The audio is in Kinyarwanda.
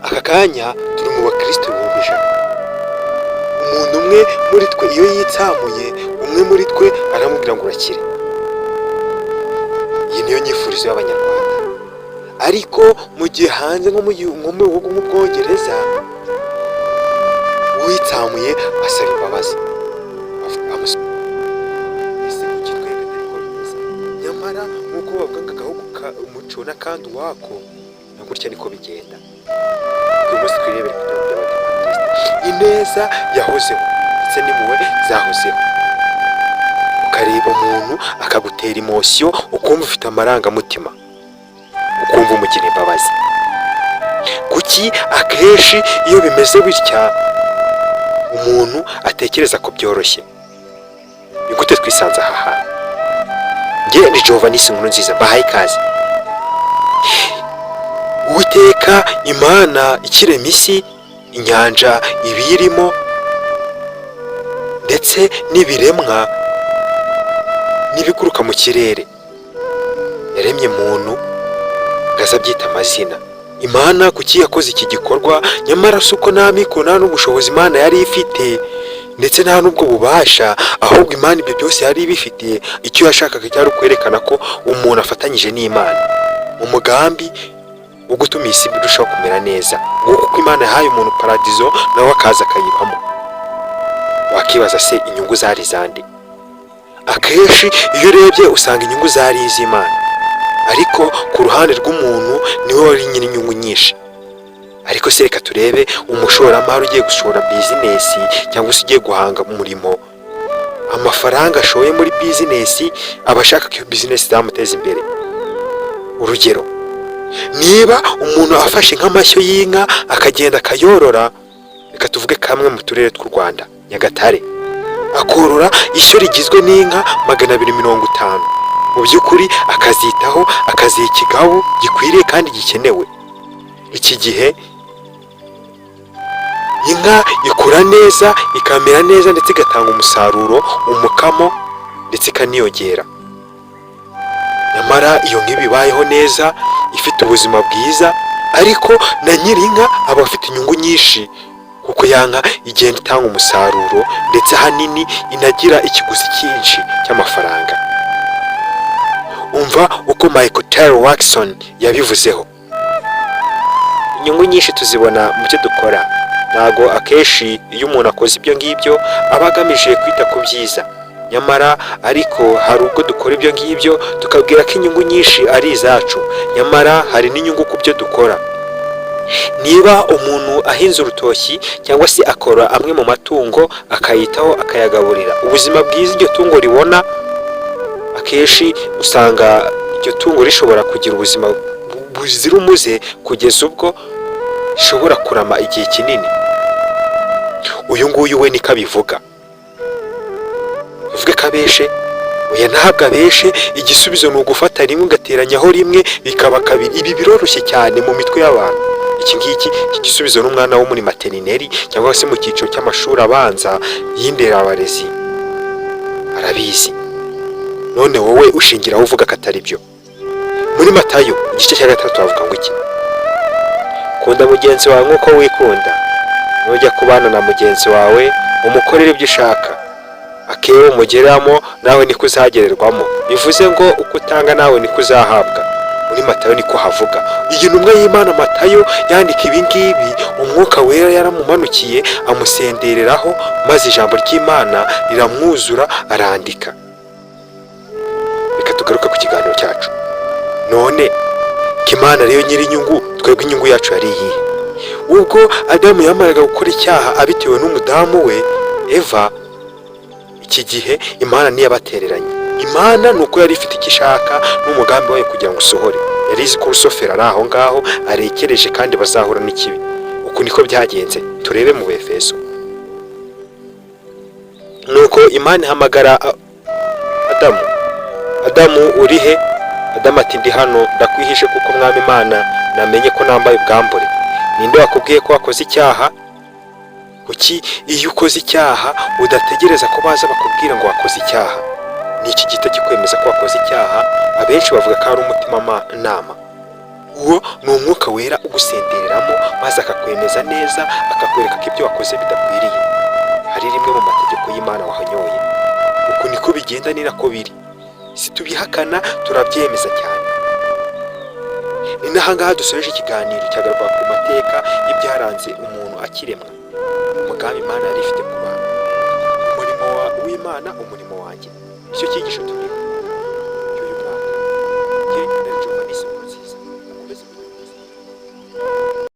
aka kanya turi mu bakristo ibihumbi ijana. Umuntu umwe muri twe iyo yitsamuye, umwe muri twe aramubwira ngo urakire. Iyi niyo nyifurizo y'Abanyarwanda. Ariko mu gihe hanze nko mu bihugu nk'Ubwongereza, uwitsamuye asaba imbabazi, nyamara nk'uko bavuga agahugu umuco n'akandi uwako, na gutya niko bigenda. Uyu munsi twirebere ku byo by'Abadivantisite, ineza yahozeho ndetse n'impuhwe zahozeho. Ukareba umuntu akagutera imosiyo, ukumva ufite amarangamutima, ukumva umugira imbabazi. Kuki akenshi iyo bimeze bitya umuntu atekereza ko byoroshye? Ni gute twisanze aha hantu? Njye ni Jovanisi Nkurunziza, mbahaye ikaze. Uwiteka Imana ikirema isi, inyanja ibiyirimo ndetse n'ibiremwa n'ibiguruka mu kirere, yaremye muntu ngaza byita amazina. Imana kuki yakoze iki gikorwa? Nyamara si uko nta mikoro nta n'ubushobozi Imana yari ifite, ndetse nta n'ubwo bubasha, ahubwo Imana ibyo byose yari ibifitiye. Icyo yashakaga cyari ukwerekana ko umuntu afatanyije n'Imana mu mugambi wo gutuma isi irushaho kumera neza. Kuko Imana yahaye umuntu paradizo, nawe akaza akayibamo. Wakibaza se inyungu zari zande? Akenshi iyo urebye usanga inyungu zari iz'Imana, ariko ku ruhande rw'umuntu niwe wari nyine inyungu nyinshi. Ariko se reka turebe umushoramari ugiye gushora bizinesi cyangwa se ugiye guhanga umurimo. Amafaranga ashoye muri bizinesi aba ashaka ko iyo bizinesi izamuteza imbere. Urugero, niba umuntu afashe nk'amashyo y'inka akagenda akayorora, reka tuvuge kamwe mu turere tw'u Rwanda, Nyagatare, akorora ishyo rigizwe n'inka 250. Mu by'ukuri akazitaho, akaziha ikigabu gikwiriye kandi gikenewe. Iki gihe inka ikura neza, ikamera neza ndetse igatanga umusaruro, umukamo ndetse ikaniyongera. Nyamara iyo nka ibayeho neza, ifite ubuzima bwiza, ariko na nyiri inka aba afite inyungu nyinshi, kuko ya nka igenda itanga umusaruro ndetse ahanini inagira ikiguzi cyinshi cy'amafaranga. Umva uko Michael Taylor Watson yabivuzeho: inyungu nyinshi tuzibona mu byo dukora. Ntago akenshi iyo umuntu akoze ibyo ngibyo aba agamije kwita ku byiza. Nyamara ariko hari ubwo dukora ibyo ngibyo tukabwira ko inyungu nyinshi ari izacu, nyamara hari n'inyungu ku byo dukora. Niba umuntu ahinze urutoki cyangwa se akora amwe mu matungo, akayitaho akayagaburira, ubuzima bwiza iryo tungo ribona, akenshi usanga iryo tungo rishobora kugira ubuzima buzira umuze kugeza ubwo rishobora kurama igihe kinini. Uyu nguyu we niko abivuga. Uvuge ko abeshe? Oya, ntabwo abeshe. Igisubizo ni ugufata rimwe ugateranyaho rimwe bikaba kabiri. Ibi biroroshye cyane mu mitwe y'abantu. Iki gisubizo n'umwana wo muri materineri cyangwa se mu cyiciro cy'amashuri abanza y'inderabarezi arabizi. None wowe ushingiraho uvuga ko atari byo. Muri Matayo igice cya 3 bavuga ngo iki? Kunda mugenzi wawe nk'uko wikunda. Nujya kubana na mugenzi wawe umukorere ibyo ushaka, akewe umugeramo nawe niko uzagererwamo. Bivuze ngo uko utanga nawe niko uzahabwa. Muri Matayo niko havuga. Iyi ntumwa y'Imana Matayo yandika ibi ngibi, umwuka wera yaramumanukiye amusendereraho, maze ijambo ry'Imana riramwuzura arandika. Reka tugaruke ku kiganiro cyacu. None Imana rero nyiri inyungu, twebwe inyungu yacu yari iyihe? Ubwo Adamu yamaraga gukora icyaha abitewe n'umudamu we Eva, iki gihe Imana niyabatereranye. Imana nuko yari ifite icyo ishaka n'umugambi wayo kugira ngo usohore. Yari izi ko Rusofero ari aho ngaho arekereje kandi bazahura n'ikibi. Uku niko byagenze. Turebe mu Efeso. Nuko Imana ihamagara Adamu. Adamu uri he? Adamu ati ndi hano, ndakwihishe kuko Mwami Imana namenye ko nambaye ubwambure. Ninde wakubwiye ko wakoze icyaha? Kuki iyo ukoze icyaha udategereza ko baza bakubwira ngo wakoze icyaha? Ni iki gito kikwemeza ko wakoze icyaha? Abenshi bavuga ko ari umutima nama. uwo ni umwuka wera ugusendereramo maze akakwemeza neza, akakwereka ko ibyo wakoze bidakwiriye, hari rimwe mu mategeko y'Imana wahanyoye. Uku niko bigenda, ni nako biri, situbihakana, turabyemeza cyane. Ni n'ahangaha dusoreje ikiganiro cyagaruka ku mateka y'ibyaranze umuntu akiremwa, umugambi Imana yari ifite ku bantu, umurimo w'Imana, umurimo wanjye, icyo cyigisho turiho.